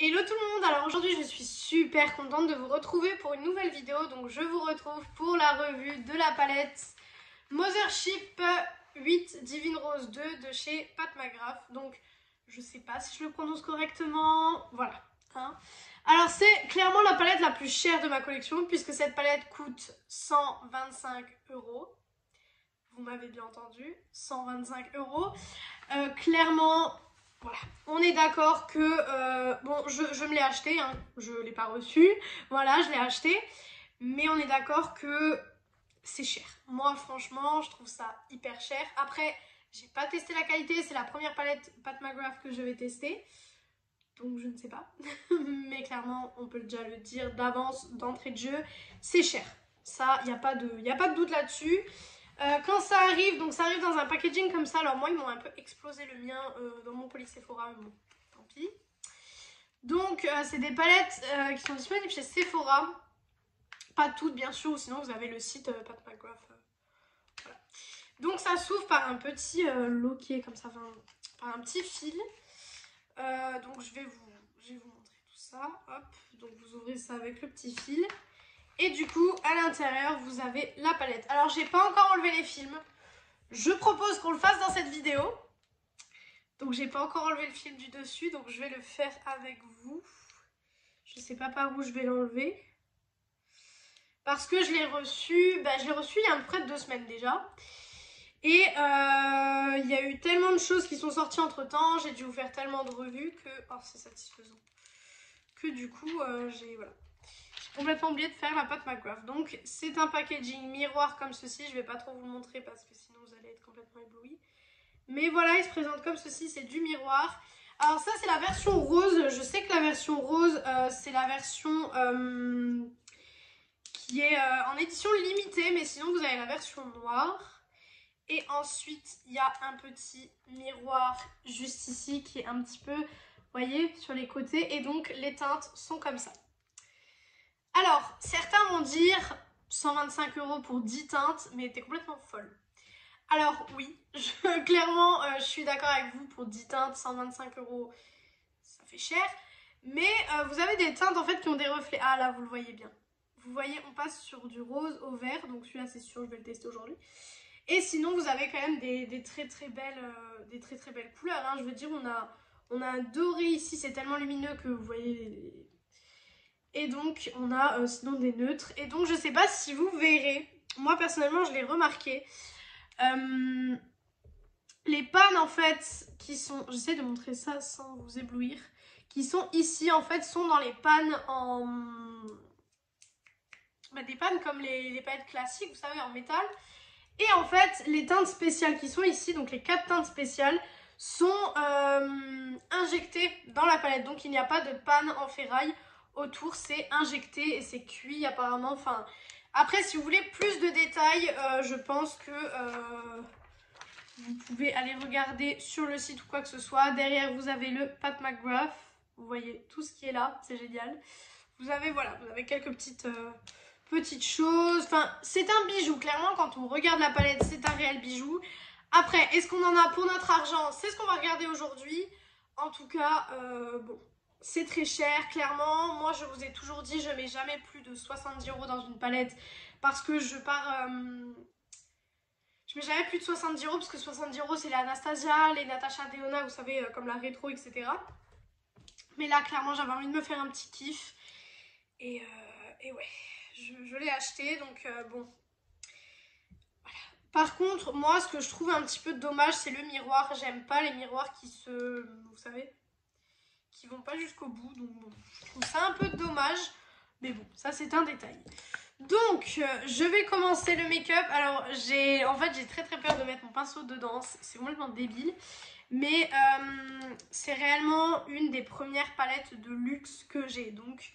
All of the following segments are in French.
Hello tout le monde, alors aujourd'hui je suis super contente de vous retrouver pour une nouvelle vidéo. Donc je vous retrouve pour la revue de la palette Mothership 8 Divine Rose 2 de chez Pat McGrath. Donc je sais pas si je le prononce correctement, voilà. Alors c'est clairement la palette la plus chère de ma collection puisque cette palette coûte 125 €. Vous m'avez bien entendu, 125 €. Clairement... Voilà, on est d'accord que, bon, je me l'ai acheté, hein, je ne l'ai pas reçu, voilà, je l'ai acheté, mais on est d'accord que c'est cher. Moi, franchement, je trouve ça hyper cher. Après, j'ai pas testé la qualité, c'est la première palette Pat McGrath que je vais tester, donc je ne sais pas. Mais clairement, on peut déjà le dire d'avance, d'entrée de jeu, c'est cher. Ça, il n'y a pas de doute là-dessus. Quand ça arrive, donc ça arrive dans un packaging comme ça. Alors moi, ils m'ont un peu explosé le mien dans mon colis Sephora, mais bon, tant pis. Donc, c'est des palettes qui sont disponibles chez Sephora. Pas toutes, bien sûr, ou sinon vous avez le site Pat McGrath. Voilà. Donc, ça s'ouvre par un petit loquet comme ça, enfin, par un petit fil. Donc, je vais vous montrer tout ça. Hop, donc vous ouvrez ça avec le petit fil. Et du coup, à l'intérieur, vous avez la palette. Alors, j'ai pas encore enlevé les films. Je propose qu'on le fasse dans cette vidéo. Donc, j'ai pas encore enlevé le film du dessus. Donc, je vais le faire avec vous. Je sais pas par où je vais l'enlever. Parce que je l'ai reçu... je l'ai reçu il y a à peu près 2 semaines déjà. Et il y a eu tellement de choses qui sont sorties entre temps. J'ai dû vous faire tellement de revues que... Oh, c'est satisfaisant. Que du coup, voilà. Complètement oublié de faire la Pat McGrath. Donc c'est un packaging miroir comme ceci. Je vais pas trop vous le montrer parce que sinon vous allez être complètement ébloui. Mais voilà, il se présente comme ceci, c'est du miroir. Alors ça c'est la version rose. Je sais que la version rose c'est la version qui est en édition limitée. Mais sinon vous avez la version noire. Et ensuite il y a un petit miroir juste ici qui est un petit peu, vous voyez, sur les côtés. Et donc les teintes sont comme ça. Alors, certains vont dire 125 € pour 10 teintes, mais t'es complètement folle. Alors oui, clairement, je suis d'accord avec vous, pour 10 teintes, 125 €, ça fait cher. Mais vous avez des teintes en fait qui ont des reflets. Ah là, vous le voyez bien. Vous voyez, on passe sur du rose au vert, donc celui-là c'est sûr, je vais le tester aujourd'hui. Et sinon, vous avez quand même des très très belles couleurs. Hein. Je veux dire, on a un doré ici, c'est tellement lumineux que vous voyez... Et donc, on a sinon des neutres. Et donc, je sais pas si vous verrez. Moi, personnellement, je l'ai remarqué. Les pannes, en fait, qui sont... J'essaie de montrer ça sans vous éblouir. Qui sont ici, en fait, sont dans les pannes en... des pannes comme les palettes classiques, vous savez, en métal. Et en fait, les teintes spéciales qui sont ici, donc les 4 teintes spéciales, sont injectées dans la palette. Donc, il n'y a pas de panne en ferraille. Autour, c'est injecté et c'est cuit apparemment. Enfin, après, si vous voulez plus de détails, je pense que vous pouvez aller regarder sur le site ou quoi que ce soit. Derrière, vous avez le Pat McGrath. Vous voyez tout ce qui est là, c'est génial. Vous avez, voilà, vous avez quelques petites choses. Enfin, c'est un bijou. Clairement, quand on regarde la palette, c'est un réel bijou. Après, est-ce qu'on en a pour notre argent? C'est ce qu'on va regarder aujourd'hui. En tout cas, bon... C'est très cher, clairement. Moi, je vous ai toujours dit, je mets jamais plus de 70 € dans une palette parce que je pars... Je mets jamais plus de 70 € parce que 70 € c'est les Anastasia, les Natasha Denona, vous savez, comme la rétro, etc. Mais là, clairement, j'avais envie de me faire un petit kiff. Et ouais, je l'ai acheté, donc bon... Voilà. Par contre, moi, ce que je trouve un petit peu dommage, c'est le miroir. J'aime pas les miroirs qui se... Vous savez, qui vont pas jusqu'au bout, donc bon, je trouve ça un peu dommage, mais bon, ça c'est un détail. Donc, je vais commencer le make-up. Alors, en fait, j'ai très peur de mettre mon pinceau dedans, c'est complètement débile, mais c'est réellement une des premières palettes de luxe que j'ai, donc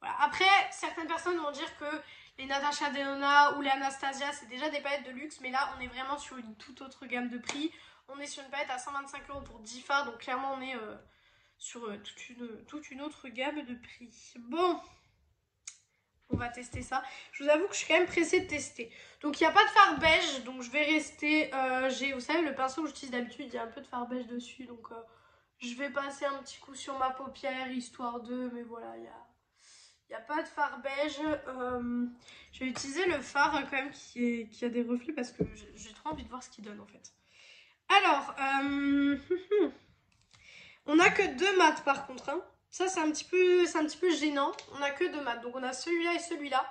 voilà. Après, certaines personnes vont dire que les Natasha Denona ou les Anastasia, c'est déjà des palettes de luxe, mais là, on est vraiment sur une toute autre gamme de prix. On est sur une palette à 125 € pour 10 fards, donc clairement, on est... sur toute une autre gamme de prix. Bon, on va tester ça. Je vous avoue que je suis quand même pressée de tester. Donc, il n'y a pas de fard beige, donc je vais rester... vous savez, le pinceau que j'utilise d'habitude, il y a un peu de fard beige dessus, donc Je vais passer un petit coup sur ma paupière, histoire de... Mais voilà, il n'y a pas de fard beige. Je vais utiliser le fard quand même qui a des reflets parce que j'ai trop envie de voir ce qu'il donne en fait. Alors, on n'a que 2 mats par contre. Hein. Ça, c'est un petit peu gênant. On n'a que 2 mats. Donc, on a celui-là et celui-là.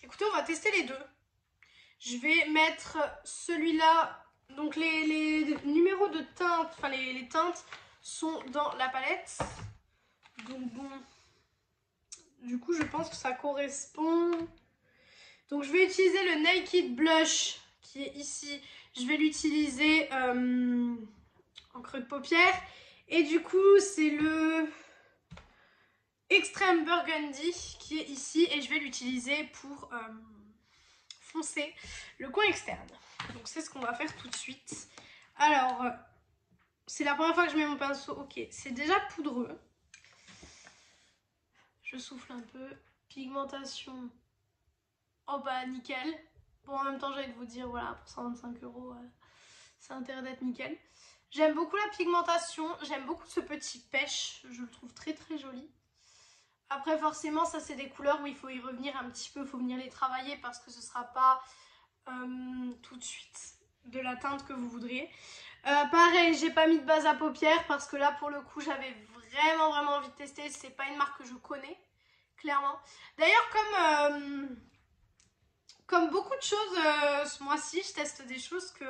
Écoutez, on va tester les deux. Je vais mettre celui-là. Donc, les numéros de teinte, enfin, les teintes sont dans la palette. Donc, bon. Du coup, je pense que ça correspond. Donc, je vais utiliser le Naked Blush qui est ici. Je vais l'utiliser en creux de paupière. Et du coup, c'est le Extreme Burgundy qui est ici. Et je vais l'utiliser pour foncer le coin externe. Donc, c'est ce qu'on va faire tout de suite. Alors, c'est la première fois que je mets mon pinceau. Ok, c'est déjà poudreux. Je souffle un peu. Pigmentation. Oh bah, nickel. Bon, en même temps, j'allais vous dire, voilà, pour 125 €, ça a intérêt d'être nickel. J'aime beaucoup la pigmentation, j'aime beaucoup ce petit pêche, je le trouve très très joli. Après forcément ça c'est des couleurs où il faut y revenir un petit peu, il faut venir les travailler parce que ce ne sera pas tout de suite de la teinte que vous voudriez. Pareil, j'ai pas mis de base à paupières parce que là pour le coup j'avais vraiment envie de tester, c'est pas une marque que je connais, clairement. D'ailleurs comme beaucoup de choses ce mois-ci, je teste des choses que...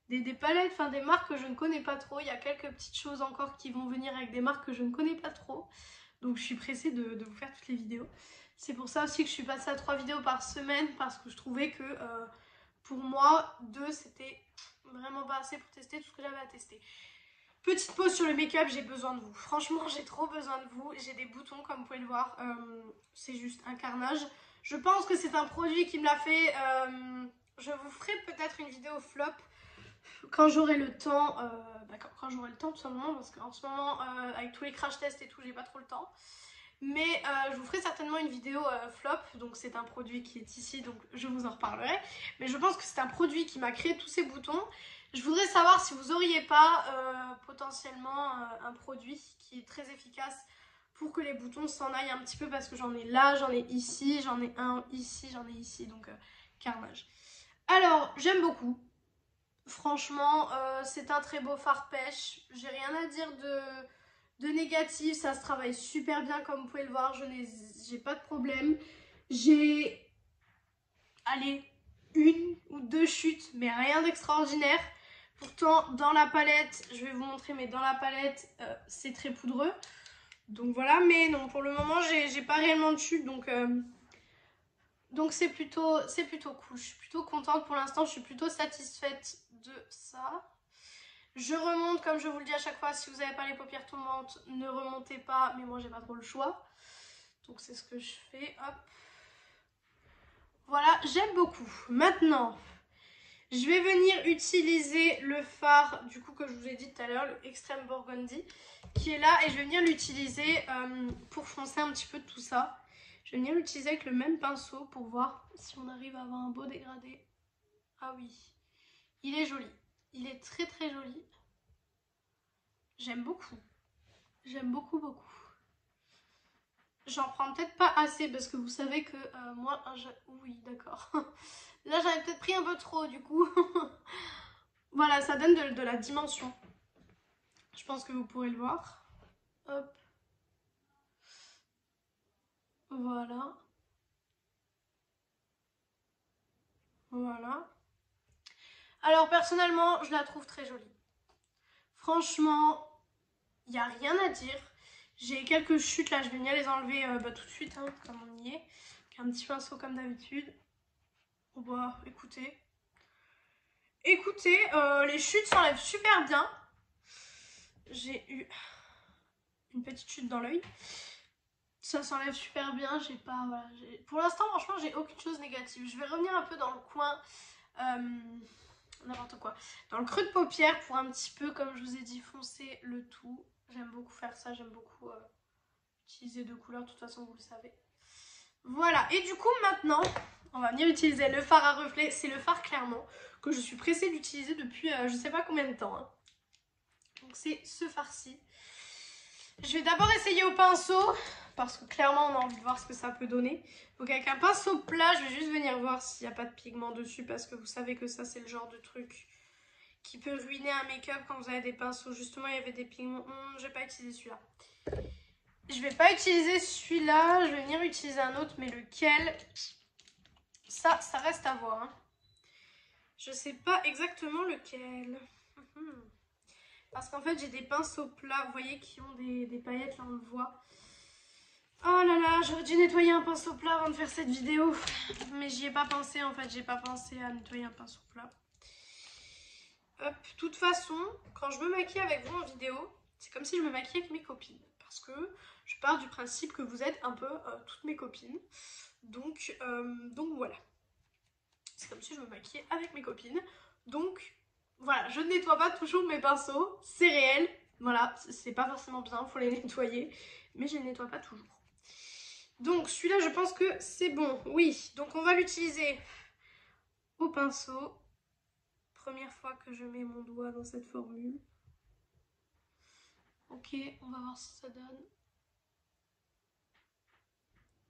Des palettes, enfin des marques que je ne connais pas trop. Il y a quelques petites choses encore qui vont venir avec des marques que je ne connais pas trop. Donc je suis pressée de vous faire toutes les vidéos. C'est pour ça aussi que je suis passée à 3 vidéos par semaine. Parce que je trouvais que pour moi, 2 c'était vraiment pas assez pour tester tout ce que j'avais à tester. Petite pause sur le make-up, j'ai besoin de vous. Franchement, j'ai trop besoin de vous. J'ai des boutons comme vous pouvez le voir. C'est juste un carnage. Je pense que c'est un produit qui me l'a fait. Je vous ferai peut-être une vidéo flop. Quand j'aurai le temps, quand j'aurai le temps tout simplement, parce qu'en ce moment, avec tous les crash tests et tout, j'ai pas trop le temps. Mais je vous ferai certainement une vidéo flop, donc c'est un produit qui est ici, donc je vous en reparlerai. Mais je pense que c'est un produit qui m'a créé tous ces boutons. Je voudrais savoir si vous auriez pas potentiellement un produit qui est très efficace pour que les boutons s'en aillent un petit peu, parce que j'en ai là, j'en ai ici, j'en ai un ici, j'en ai ici, donc carnage. Alors, j'aime beaucoup. Franchement, c'est un très beau fard pêche. J'ai rien à dire de négatif. Ça se travaille super bien comme vous pouvez le voir. J'ai pas de problème. J'ai, allez, 1 ou 2 chutes, mais rien d'extraordinaire. Pourtant, dans la palette, je vais vous montrer, mais dans la palette, c'est très poudreux. Donc voilà, mais non, pour le moment, j'ai pas réellement de chute. Donc c'est plutôt cool, je suis plutôt contente pour l'instant, je suis plutôt satisfaite de ça. Je remonte, comme je vous le dis à chaque fois, si vous n'avez pas les paupières tombantes, ne remontez pas, mais moi j'ai pas trop le choix. Donc c'est ce que je fais, hop. Voilà, j'aime beaucoup. Maintenant, je vais venir utiliser le fard, du coup que je vous ai dit tout à l'heure, le Extreme Burgundy, qui est là, et je vais venir l'utiliser pour foncer un petit peu tout ça. Je vais venir l'utiliser avec le même pinceau pour voir si on arrive à avoir un beau dégradé. Ah oui, il est joli. Il est très très joli. J'aime beaucoup. J'aime beaucoup. J'en prends peut-être pas assez parce que vous savez que moi... Oui, d'accord. Là, j'avais peut-être pris un peu trop du coup. Voilà, ça donne de la dimension. Je pense que vous pourrez le voir. Hop. Voilà. Voilà. Alors personnellement, je la trouve très jolie. Franchement, il n'y a rien à dire. J'ai quelques chutes là, je vais venir les enlever tout de suite, hein, comme on y est. Avec un petit pinceau comme d'habitude. Oh bah écoutez. Écoutez, les chutes s'enlèvent super bien. J'ai eu une petite chute dans l'œil. Ça s'enlève super bien, j'ai pas... Voilà, pour l'instant, franchement, j'ai aucune chose négative. Je vais revenir un peu dans le coin... n'importe quoi. Dans le creux de paupière pour un petit peu, comme je vous ai dit, foncer le tout. J'aime beaucoup faire ça, j'aime beaucoup utiliser 2 couleurs, de toute façon, vous le savez. Voilà, et du coup, maintenant, on va venir utiliser le fard à reflet. C'est le fard Clermont que je suis pressée d'utiliser depuis je sais pas combien de temps. Hein. Donc c'est ce farci. Je vais d'abord essayer au pinceau, parce que clairement on a envie de voir ce que ça peut donner. Donc avec un pinceau plat, je vais juste venir voir s'il n'y a pas de pigment dessus, parce que vous savez que ça c'est le genre de truc qui peut ruiner un make-up quand vous avez des pinceaux. Justement, il y avait des pigments. Je vais pas utiliser celui-là. Je vais pas utiliser celui-là, je vais venir utiliser un autre, mais lequel? Ça reste à voir. Hein. Je sais pas exactement lequel. Parce qu'en fait, j'ai des pinceaux plats, vous voyez, qui ont des paillettes, là on le voit. Oh là là, j'aurais dû nettoyer un pinceau plat avant de faire cette vidéo. Mais j'y ai pas pensé en fait, j'ai pas pensé à nettoyer un pinceau plat. Hop, de toute façon, quand je me maquille avec vous en vidéo, c'est comme si je me maquillais avec mes copines. Parce que je pars du principe que vous êtes un peu toutes mes copines. Donc voilà. C'est comme si je me maquillais avec mes copines. Donc voilà, je ne nettoie pas toujours mes pinceaux, c'est réel. Voilà, c'est pas forcément bien, il faut les nettoyer. Mais je ne les nettoie pas toujours. Donc celui-là, je pense que c'est bon. Oui, donc on va l'utiliser au pinceau. Première fois que je mets mon doigt dans cette formule. Ok, on va voir si ça donne.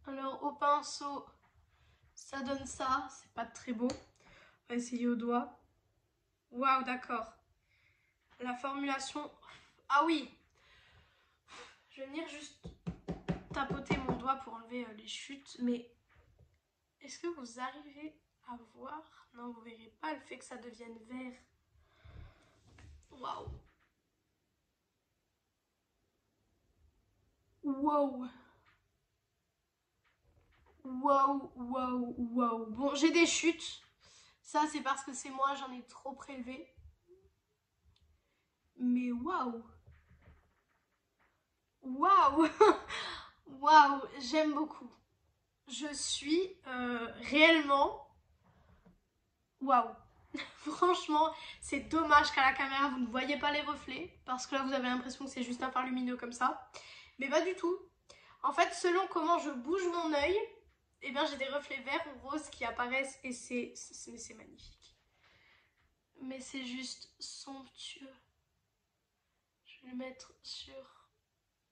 Alors au pinceau, ça donne ça. C'est pas très beau. On va essayer au doigt. Waouh, d'accord. La formulation... Ah oui. Je vais venir juste tapoter mon doigt pour enlever les chutes. Mais est-ce que vous arrivez à voir? Non, vous verrez pas le fait que ça devienne vert. Waouh. Waouh. Waouh, waouh, waouh. Bon, j'ai des chutes. Ça, c'est parce que c'est moi, j'en ai trop prélevé. Mais waouh. Waouh. Waouh, j'aime beaucoup. Je suis réellement... Waouh. Franchement, c'est dommage qu'à la caméra, vous ne voyez pas les reflets. Parce que là, vous avez l'impression que c'est juste un phare lumineux comme ça. Mais pas du tout. En fait, selon comment je bouge mon œil, eh bien, j'ai des reflets verts ou roses qui apparaissent et c'est magnifique. Mais c'est juste somptueux. Je vais le mettre sur,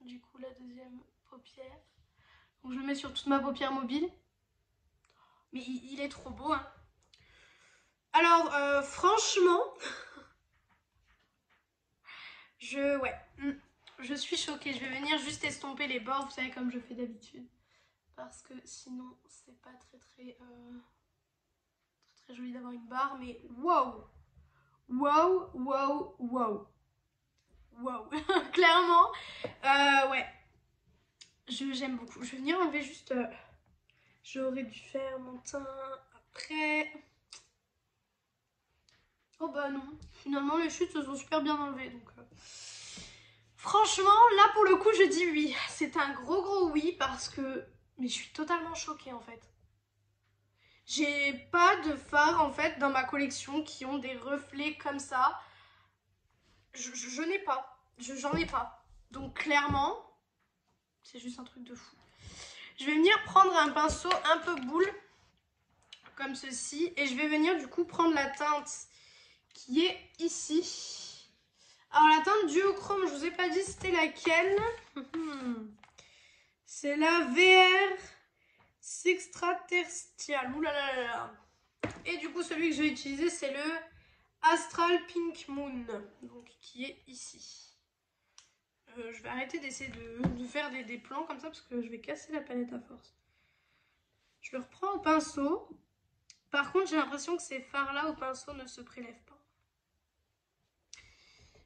du coup, la deuxième paupière. Donc, je le mets sur toute ma paupière mobile. Mais il est trop beau, hein. Alors, franchement, je suis choquée. Je vais venir juste estomper les bords, vous savez, comme je fais d'habitude. Parce que sinon, c'est pas très joli d'avoir une barre. Mais waouh! Waouh, waouh, waouh! Waouh! Clairement, ouais. J'aime beaucoup. Je vais venir enlever juste... J'aurais dû faire mon teint après. Oh bah non. Finalement, les chutes se sont super bien enlevées. Donc, franchement, là pour le coup, je dis oui. C'est un gros oui parce que... Mais je suis totalement choquée en fait. J'ai pas de fards en fait dans ma collection qui ont des reflets comme ça. Je n'ai pas. J'en ai pas. Donc clairement, c'est juste un truc de fou. Je vais venir prendre un pinceau un peu boule, comme ceci. Et je vais venir du coup prendre la teinte qui est ici. Alors la teinte duochrome, je vous ai pas dit c'était laquelle. C'est la VR Sextraterstial. Ouh là là là là. Et du coup celui que je vais utiliser c'est le Astral Pink Moon. Donc qui est ici. Je vais arrêter d'essayer de faire des plans comme ça parce que je vais casser la palette à force. Je le reprends au pinceau. Par contre, j'ai l'impression que ces fards-là au pinceau ne se prélèvent pas.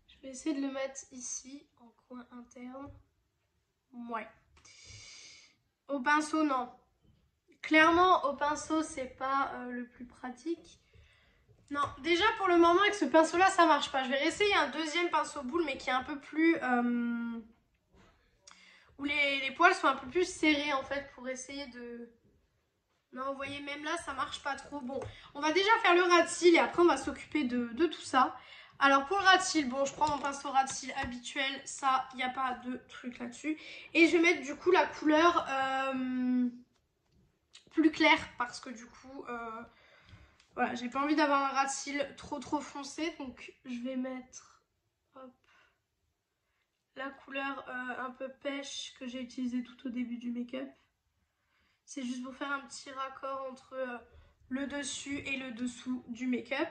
Je vais essayer de le mettre ici, en coin interne. Ouais. Au pinceau, non. Clairement, au pinceau, c'est pas le plus pratique. Non, déjà pour le moment, avec ce pinceau-là, ça marche pas. Je vais réessayer un deuxième pinceau boule, mais qui est un peu plus... où les poils sont un peu plus serrés, en fait, pour essayer de... Non, vous voyez, même là, ça marche pas trop. Bon, on va déjà faire le ras de cils et après, on va s'occuper de tout ça. Alors, pour le ras de cils, bon, je prends mon pinceau ras de cils habituel. Ça, il n'y a pas de truc là-dessus. Et je vais mettre, du coup, la couleur plus claire. Parce que, du coup, voilà, j'ai pas envie d'avoir un ras de cils trop foncé. Donc, je vais mettre... Hop. la couleur un peu pêche que j'ai utilisée tout au début du make-up. C'est juste pour faire un petit raccord entre le dessus et le dessous du make-up.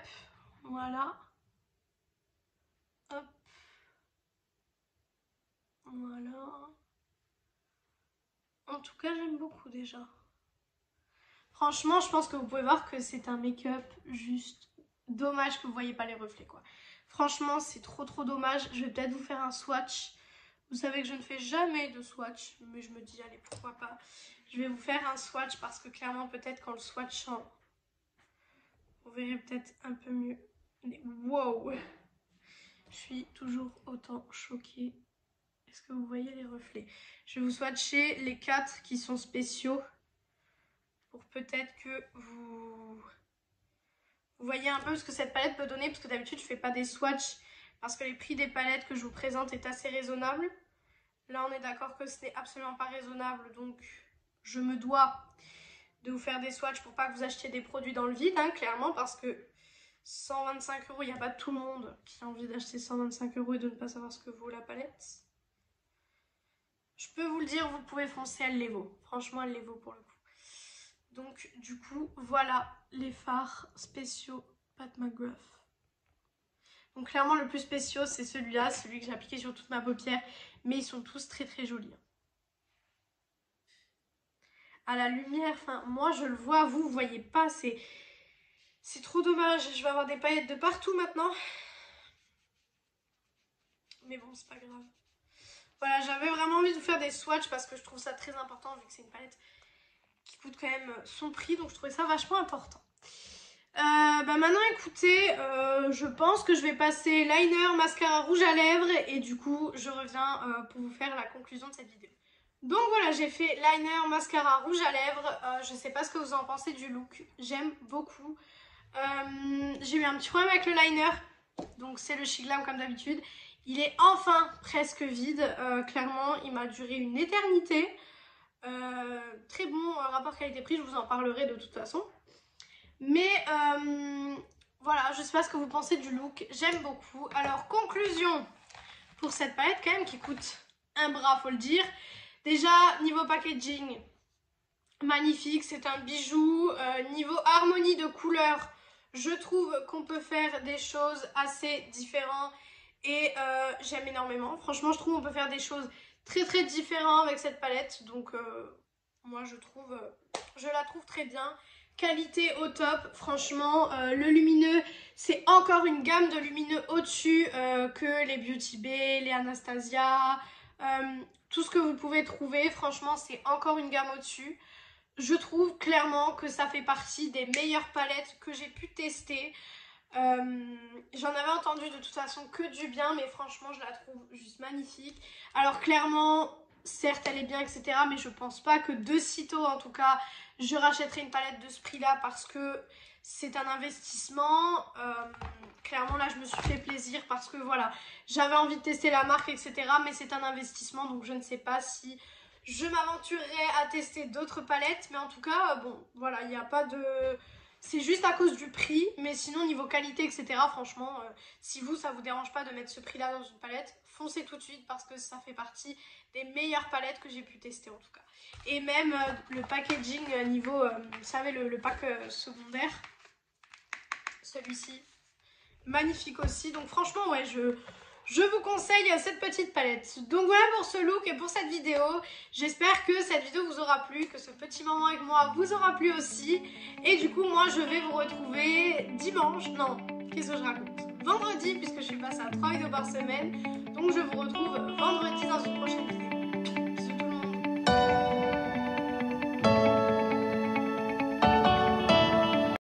Voilà. Hop. Voilà. En tout cas, j'aime beaucoup déjà. Franchement, je pense que vous pouvez voir que c'est un make-up juste dommage que vous voyez pas les reflets, quoi. Franchement, c'est trop dommage. Je vais peut-être vous faire un swatch. Vous savez que je ne fais jamais de swatch, mais je me dis, allez, pourquoi pas. Je vais vous faire un swatch parce que clairement, peut-être qu'en le swatchant, vous verrez peut-être un peu mieux. Mais wow! Je suis toujours autant choquée. Est-ce que vous voyez les reflets? Je vais vous swatcher les 4 qui sont spéciaux pour peut-être que vous voyez un peu ce que cette palette peut donner, parce que d'habitude je fais pas des swatchs parce que les prix des palettes que je vous présente est assez raisonnable. Là on est d'accord que ce n'est absolument pas raisonnable, donc je me dois de vous faire des swatchs pour pas que vous achetiez des produits dans le vide, hein, clairement, parce que 125 €, il n'y a pas tout le monde qui a envie d'acheter 125 € et de ne pas savoir ce que vaut la palette. Je peux vous le dire, vous pouvez foncer, elle les vaut. Franchement, elle les vaut pour le coup. Donc, du coup, voilà les fards spéciaux Pat McGrath. Donc, clairement, le plus spéciaux, c'est celui-là, celui que j'ai appliqué sur toute ma paupière. Mais ils sont tous très jolis. À la lumière, enfin, moi, je le vois, vous voyez pas, c'est trop dommage. Je vais avoir des paillettes de partout maintenant. Mais bon, c'est pas grave. Voilà, j'avais vraiment envie de vous faire des swatchs parce que je trouve ça très important vu que c'est une palette qui coûte quand même son prix. Donc je trouvais ça vachement important. Maintenant écoutez, je pense que je vais passer liner, mascara, rouge à lèvres. Et du coup je reviens pour vous faire la conclusion de cette vidéo. Donc voilà, j'ai fait liner, mascara, rouge à lèvres. Je sais pas ce que vous en pensez du look. J'aime beaucoup. J'ai eu un petit problème avec le liner. Donc c'est le She Glam comme d'habitude. Il est enfin presque vide, clairement il m'a duré une éternité. Très bon rapport qualité-prix, je vous en parlerai de toute façon. Mais voilà, je sais pas ce que vous pensez du look, j'aime beaucoup. Alors conclusion pour cette palette quand même qui coûte un bras, faut le dire. Déjà niveau packaging, magnifique, c'est un bijou. Niveau harmonie de couleurs, je trouve qu'on peut faire des choses assez différentes. Et j'aime énormément. Franchement, je trouve qu'on peut faire des choses très différentes avec cette palette. Donc, moi, je la trouve très bien. Qualité au top. Franchement, le lumineux, c'est encore une gamme de lumineux au-dessus que les Beauty Bay, les Anastasia. Tout ce que vous pouvez trouver. Franchement, c'est encore une gamme au-dessus. Je trouve clairement que ça fait partie des meilleures palettes que j'ai pu tester. J'en avais entendu de toute façon que du bien, mais franchement je la trouve juste magnifique. Alors clairement, certes elle est bien etc, mais je pense pas que de sitôt en tout cas je rachèterai une palette de ce prix là parce que c'est un investissement. Clairement là je me suis fait plaisir parce que voilà, j'avais envie de tester la marque etc, mais c'est un investissement, donc je ne sais pas si je m'aventurerai à tester d'autres palettes, mais en tout cas bon voilà, il n'y a pas de... C'est juste à cause du prix, mais sinon niveau qualité etc, franchement, si vous ça vous dérange pas de mettre ce prix là dans une palette, foncez tout de suite parce que ça fait partie des meilleures palettes que j'ai pu tester en tout cas. Et même le packaging niveau, vous savez le pack secondaire, celui-ci, magnifique aussi. Donc franchement ouais, je vous conseille cette petite palette. Donc voilà pour ce look et pour cette vidéo. J'espère que cette vidéo vous aura plu, que ce petit moment avec moi vous aura plu aussi. Et du coup, moi, je vais vous retrouver dimanche. Non, qu'est-ce que je raconte? Vendredi, puisque je suis passée à 3 vidéos par semaine. Donc je vous retrouve vendredi dans une prochaine vidéo.